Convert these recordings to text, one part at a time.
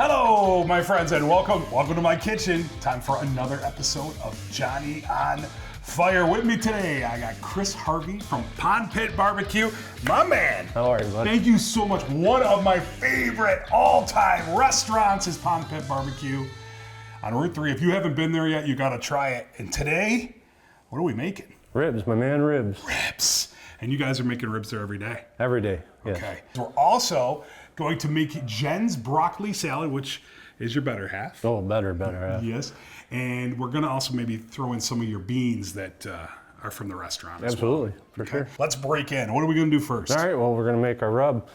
Hello, my friends, and welcome to my kitchen. Time for another episode of Johnny on Fire. With me today, I got Chris Harvey from Pond Pit Barbecue. My man. How are you, bud? Thank you so much. One of my favorite all-time restaurants is Pond Pit Barbecue on Route 3. If you haven't been there yet, you got to try it. And today, what are we making? Ribs, my man, ribs. Ribs. And you guys are making ribs there every day? Every day, yes. Okay. We're also going to make Jen's broccoli salad, which is your better half. Oh, better. Yes. And we're going to also maybe throw in some of your beans that are from the restaurant as well. Absolutely, for sure. Let's break in. What are we going to do first? All right, well, we're going to make our rub.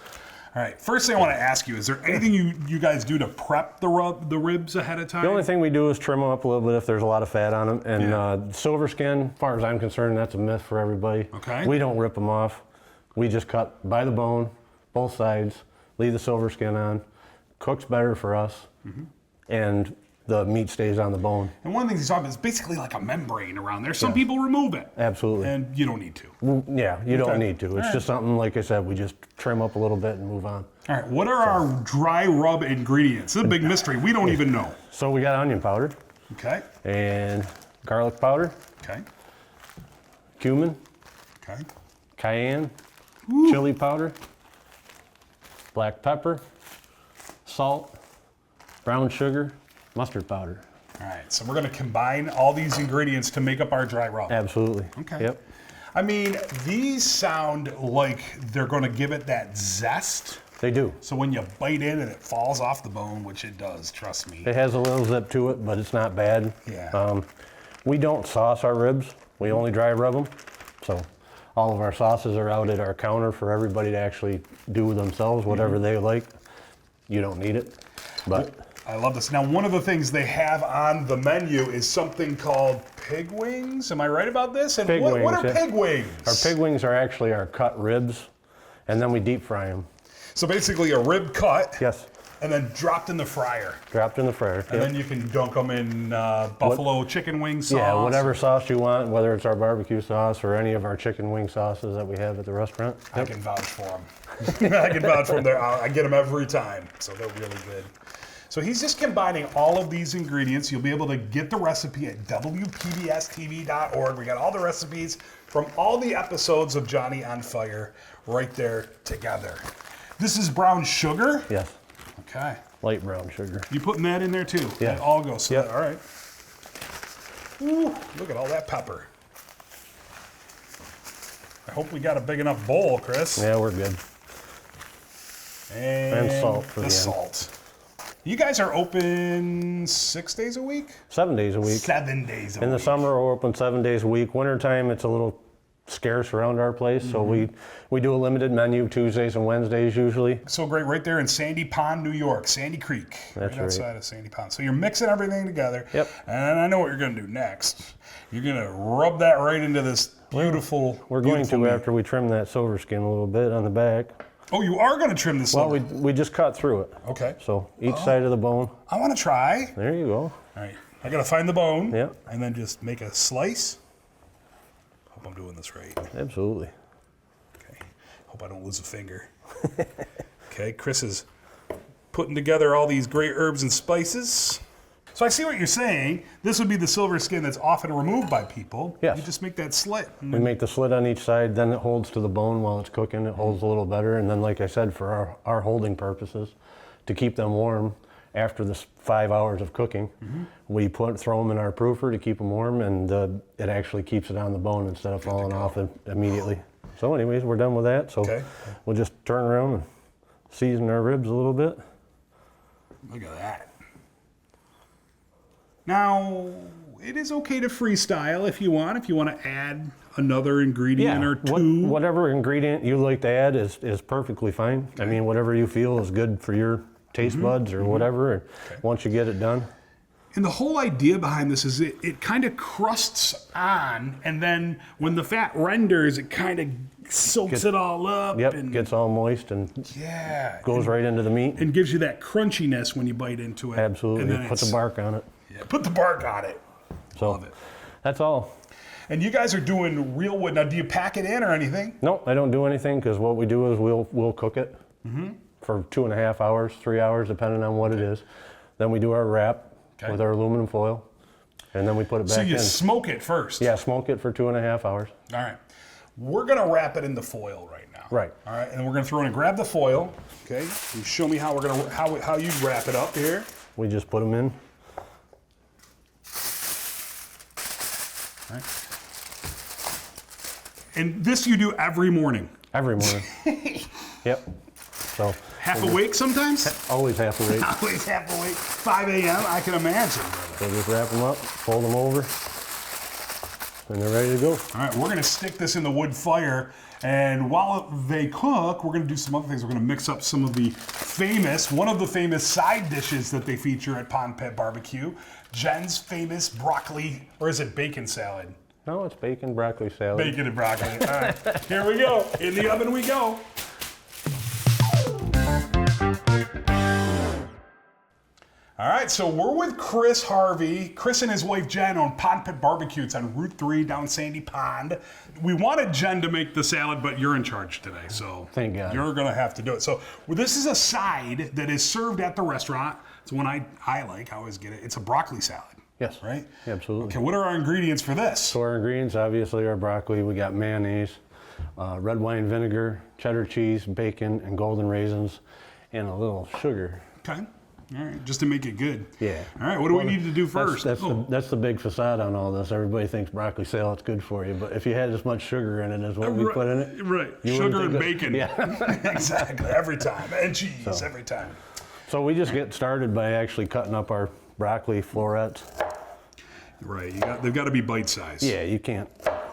All right. First thing I want to ask you, is there anything you guys do to prep the ribs ahead of time? The only thing we do is trim them up a little bit if there's a lot of fat on them. And silver skin, as far as I'm concerned, that's a myth for everybody. Okay. We don't rip them off. We just cut by the bone, both sides, leave the silver skin on. Cooks better for us, and the meat stays on the bone. And one of the things he's talking about is basically like a membrane around there. Some people remove it. Absolutely. And you don't need to. Yeah, you don't Okay. need to. It's just something, like I said, we just trim up a little bit and move on. All right. What are our dry rub ingredients? This is a big mystery. We don't even know. So we got onion powder Okay. and garlic powder, Okay. cumin, Okay. cayenne, chili powder, black pepper, salt, brown sugar, mustard powder. All right. So we're going to combine all these ingredients to make up our dry rub. Absolutely. Okay. Yep. I mean, these sound like they're going to give it that zest. They do. So when you bite in and it falls off the bone, which it does, trust me. It has a little zip to it, but it's not bad. Yeah. We don't sauce our ribs. We only dry rub them. So all of our sauces are out at our counter for everybody to actually do themselves, whatever they like. You don't need it, but I love this. Now, one of the things they have on the menu is something called pig wings. Am I right about this? And Pig what wings, are yeah. pig wings? our pig wings are actually our cut ribs, and then we deep fry them. So basically a rib cut Yes, and then dropped in the fryer. dropped in the fryer. And then you can dunk them in buffalo chicken wing sauce. Yeah, whatever sauce you want, whether it's our barbecue sauce or any of our chicken wing sauces that we have at the restaurant. I can vouch for them. I can vouch for them. I get them every time, so they're really good. So he's just combining all of these ingredients. You'll be able to get the recipe at WPBSTV.org. We got all the recipes from all the episodes of Johnny on Fire right there together. This is brown sugar. Yes, Okay. light brown sugar. You putting that in there too? Yeah. It all goes. So Yep. all right. Ooh, look at all that pepper. I hope we got a big enough bowl, Chris. Yeah, we're good. And salt for the the end. salt. You guys are open 6 days a week? 7 days a week. 7 days a week. In the summer, we're open 7 days a week. Wintertime, it's a little scarce around our place, so we do a limited menu Tuesdays and Wednesdays usually. So great, right there in Sandy Pond, New York, Sandy Creek. That's right. Outside of Sandy Pond. So you're mixing everything together. Yep. And I know what you're going to do next. You're going to rub that right into this beautiful. We're going beautiful to meat. after we trim that silver skin a little bit on the back. Oh, you are going to trim this. Well, silver. we just cut through it. Okay. So each side of the bone. I want to try. There you go. All right. I got to find the bone. Yep. And then just make a slice. Hope I'm doing this right. Absolutely. Okay. Hope I don't lose a finger. Okay. Chris is putting together all these great herbs and spices. So I see what you're saying. This would be the silver skin that's often removed by people. Yes. You just make that slit. We make the slit on each side, then it holds to the bone while it's cooking. It holds a little better. And then, like I said, for our holding purposes, to keep them warm after this 5 hours of cooking, we throw them in our proofer to keep them warm, and it actually keeps it on the bone instead of falling off immediately. So anyways, we're done with that. So Okay. we'll just turn around and season our ribs a little bit. Look at that. Now, it is okay to freestyle if you want. If you want to add another ingredient or two. Whatever ingredient you like to add is perfectly fine. I mean, whatever you feel is good for your taste buds or whatever. And once you get it done. And the whole idea behind this is it kind of crusts on, and then when the fat renders, it kind of soaks it all up. Yep, and gets all moist and yeah, goes right into the meat. and gives you that crunchiness when you bite into it. Absolutely. And then Put the bark on it. Yeah, put the bark on it. So Love it. that's all. And you guys are doing real wood. Now, do you pack it in or anything? No, I don't do anything because what we do is we'll cook it for 2.5 hours, 3 hours, depending on what it is. Then we do our wrap with our aluminum foil, and then we put it back in. So you smoke it first? Yeah, smoke it for 2.5 hours. All right. We're gonna wrap it in the foil right now. Right. All right, and we're gonna throw in and grab the foil. Okay. You show me how we're gonna how you wrap it up here. We just put them in. All right. And this you do every morning. Every morning. Yep. So Half awake sometimes? always half awake. Always half awake. 5 a.m. I can imagine. So just wrap them up, fold them over, and they're ready to go. All right, we're gonna stick this in the wood fire, and while they cook, we're gonna do some other things. We're gonna mix up some of one of the famous side dishes that they feature at Pond Pit Barbecue, Jen's famous broccoli, or is it bacon salad? No, it's bacon, broccoli salad. Bacon and broccoli. All right, here we go. In the oven we go. All right, so we're with Chris Harvey. Chris and his wife Jen on Pond Pit Barbecue. It's on Route 3 down Sandy Pond. We wanted Jen to make the salad, but you're in charge today, so Thank God. You're gonna have to do it. So this is a side that is served at the restaurant. It's one I like. I always get it. It's a broccoli salad. Yes. Right? Absolutely. Okay, what are our ingredients for this? So our ingredients, obviously, are broccoli. We got mayonnaise, red wine vinegar, cheddar cheese, bacon, and golden raisins, and a little sugar. Okay. All right, just to make it good. Yeah. All right, what do we need to do first? That's the big facade on all this. Everybody thinks broccoli salad's good for you, but if you had as much sugar in it as what we put in it, right, you sugar wouldn't and think bacon. Yeah. Exactly, every time, and cheese every time. So we just get started by actually cutting up our broccoli florets. Right, they've got to be bite-sized. Yeah, you can't.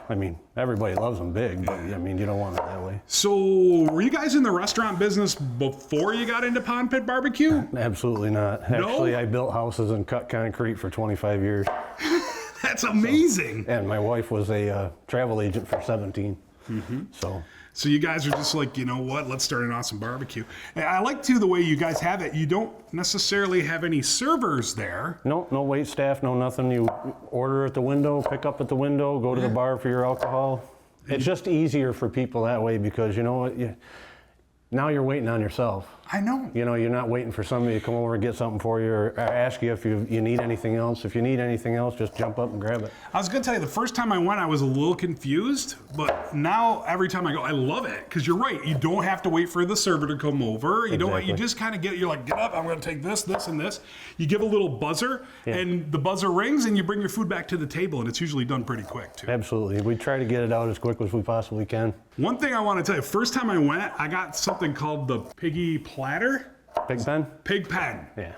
I mean, everybody loves them big, but I mean, you don't want it that way. So, were you guys in the restaurant business before you got into Pond Pit Barbecue? Absolutely not. No? Actually, I built houses and cut concrete for 25 years. That's amazing. And my wife was a travel agent for 17. Mm-hmm. So you guys are just like, you know what, let's start an awesome barbecue. And I like too the way you guys have it. You don't necessarily have any servers there. No wait staff, no nothing. You order at the window, pick up at the window, go to the bar for your alcohol. It's just easier for people that way because you know what, now you're waiting on yourself. I know. You know, you're not waiting for somebody to come over and get something for you or ask you if you need anything else. If you need anything else, just jump up and grab it. I was going to tell you, the first time I went, I was a little confused, but now every time I go, I love it. Because you're right, you don't have to wait for the server to come over. You don't. You just kind of you're like, get up, I'm going to take this, this, and this. You give a little buzzer, and the buzzer rings, and you bring your food back to the table, and it's usually done pretty quick, too. Absolutely. We try to get it out as quick as we possibly can. One thing I want to tell you, first time I went, I got something called the Piggy Platter. Pig pen? Pig pen. Yeah.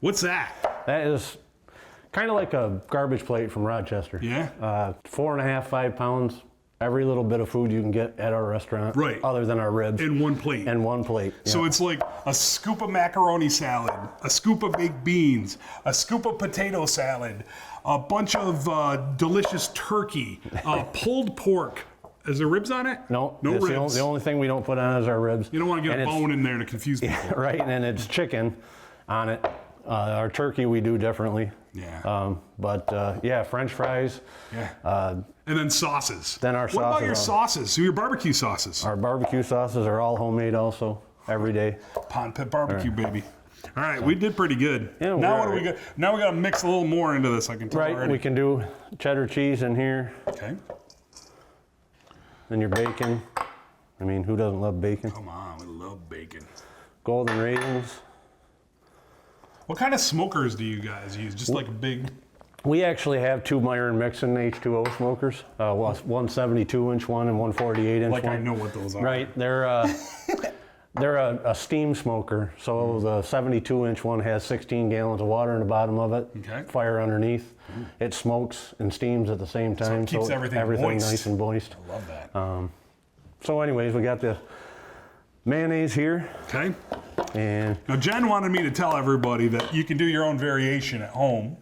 What's that? That is kind of like a garbage plate from Rochester. Yeah. 4.5, 5 pounds. Every little bit of food you can get at our restaurant. Right. Other than our ribs. In one plate. And one plate. So it's like a scoop of macaroni salad, a scoop of baked beans, a scoop of potato salad, a bunch of delicious turkey, pulled pork. Is there ribs on it? No ribs. The only thing we don't put on is our ribs. You don't want to get a bone in there to confuse people. Right, and it's chicken on it. Our turkey we do differently. Yeah. Yeah, French fries. Yeah. And then sauces. Then our sauces. What about your sauces? So your barbecue sauces? Our barbecue sauces are all homemade also, every day. Pond Pit Barbecue, baby. All right, we did pretty good. Yeah, now what do we got? Now we got to mix a little more into this. I can tell already. We can do cheddar cheese in here. Okay. Then your bacon. I mean, who doesn't love bacon? Come on, we love bacon. Golden raisins. What kind of smokers do you guys use? Just like a big... We actually have 2 Myron Mixon H2O smokers. One 72-inch one and one 48-inch one. Like I know what those are. Right. They're a steam smoker. So the 72-inch one has 16 gallons of water in the bottom of it. Okay. Fire underneath. It smokes and steams at the same time. So it keeps everything moist. Nice and moist. I love that. So anyways, we got the mayonnaise here. Okay. And now Jen wanted me to tell everybody that you can do your own variation at home.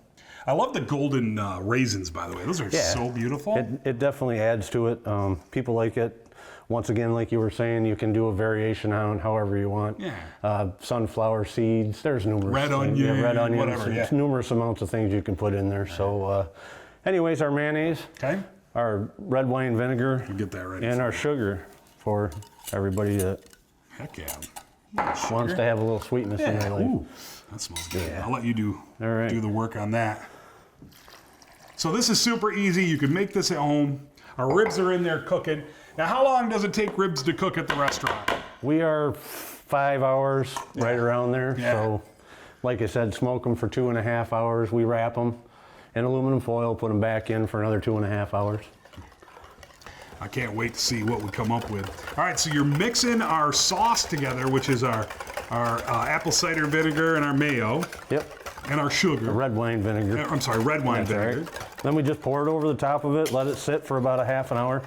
I love the golden raisins, by the way. Those are so beautiful. It definitely adds to it. People like it. Once again, like you were saying, you can do a variation on however you want. Yeah. Sunflower seeds. There's numerous. Red onion. Red onions. Whatever. There's numerous amounts of things you can put in there. So, anyways, our mayonnaise. Okay. Our red wine vinegar. We'll get that ready. And our sugar for everybody to. Heck yeah. wants to have a little sweetness in their life. Ooh, that smells good. Yeah. I'll let you do right. do the work on that. So this is super easy. You can make this at home. Our ribs are in there cooking. Now, how long does it take ribs to cook at the restaurant? We are 5 hours, right around there. Yeah. So, like I said, smoke them for 2.5 hours. We wrap them in aluminum foil, put them back in for another 2.5 hours. I can't wait to see what we come up with. All right, so you're mixing our sauce together, which is our apple cider vinegar and our mayo. Yep. And our sugar. Red wine vinegar. I'm sorry, red wine That's vinegar. right. Then we just pour it over the top of it, let it sit for about a half an hour.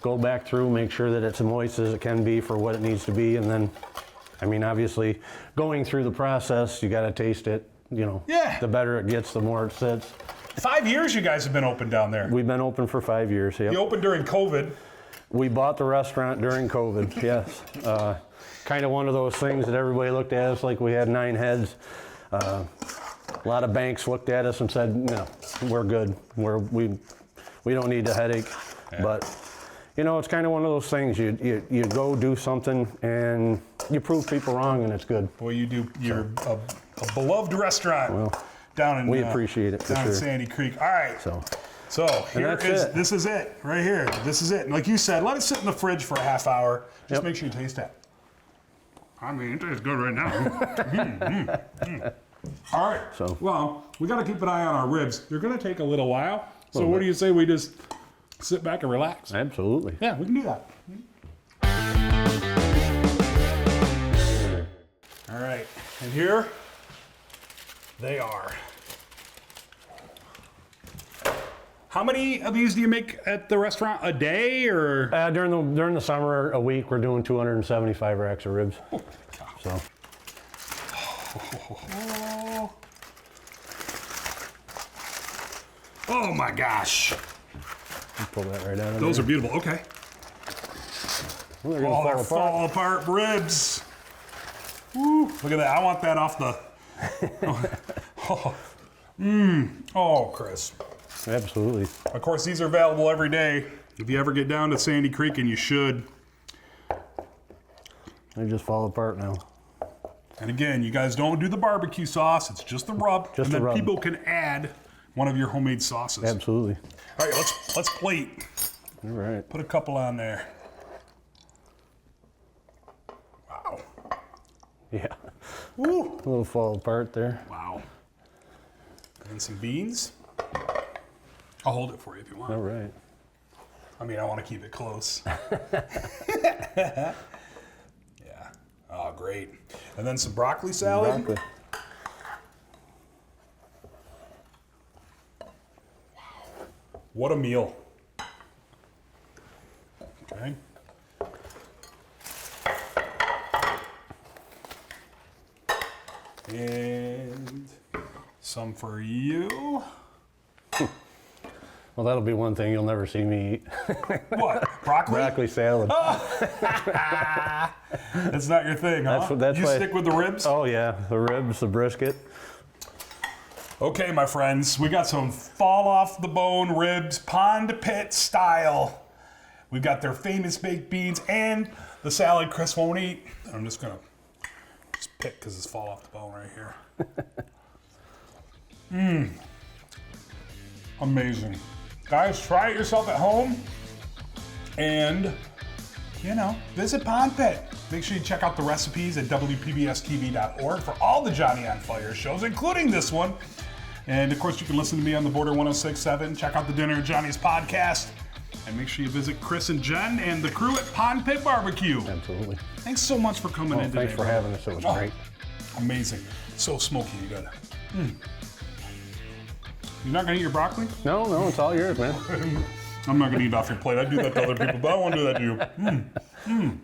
Go back through, make sure that it's as moist as it can be for what it needs to be, and then, I mean, obviously, going through the process, you got to taste it. You know, Yeah. the better it gets, the more it sits. 5 years you guys have been open down there. We've been open for 5 years. Yep. You opened during COVID. We bought the restaurant during COVID. Yes, kind of one of those things that everybody looked at us like we had 9 heads. A lot of banks looked at us and said, "No, we're good. We don't need the headache." Yeah. But you know, it's kind of one of those things. You go do something and you prove people wrong, and it's good. Boy, you do. You're a beloved restaurant down in. We appreciate it for down in sure. Sandy Creek. All right. So here that's is it. this is it right here. This is it. And like you said, let it sit in the fridge for a half hour. Just Yep. make sure you taste it. I mean, it tastes good right now. All right. So- well, we got to keep an eye on our ribs. They're going to take a little while. So what do you say we just sit back and relax? Absolutely. Yeah, we can do that. All right, and here they are. How many of these do you make at the restaurant a day, or? During the summer, a week, we're doing 275 racks of ribs. So. Oh my gosh, Pull that right out of those are there. beautiful. Okay. Well, they're gonna Oh, they're fall apart. fall apart ribs. Woo, look at that. I want that off the. Oh, Chris. Absolutely. Of course, these are available every day. If you ever get down to Sandy Creek, and you should. They just fall apart now. And again, you guys don't do the barbecue sauce. It's just the rub. Just and the then rub. people can add one of your homemade sauces. Absolutely. All right, let's plate. All right. Put a couple on there. Wow. Yeah. Woo. A little fall apart there. Wow. And some beans. I'll hold it for you if you want. All right. I mean, I want to keep it close. Yeah. Oh, great. And then some broccoli salad. Broccoli. What a meal. Okay. And some for you. Well, that'll be one thing you'll never see me eat. What? Broccoli? Broccoli salad. That's not your thing, huh? That's you why- stick with the ribs? Oh yeah, the ribs, the brisket. Okay, my friends, we got some fall off the bone ribs, pond pit style. We've got their famous baked beans and the salad Chris won't eat. I'm just gonna pick because it's fall off the bone right here. Amazing. Guys, try it yourself at home and, visit Pond Pit. Make sure you check out the recipes at WPBSTV.org for all the Johnny on Fire shows, including this one. And of course, you can listen to me on the Border 106.7. Check out the Dinner at Johnny's podcast. And make sure you visit Chris and Jen and the crew at Pond Pit Barbecue. Absolutely. Thanks so much for coming in today. Thanks for having us. It was great. Amazing. So smoky, you got it. You're not gonna eat your broccoli? No, it's all yours, man. I'm not gonna eat off your plate. I do that to other people, but I won't do that to you.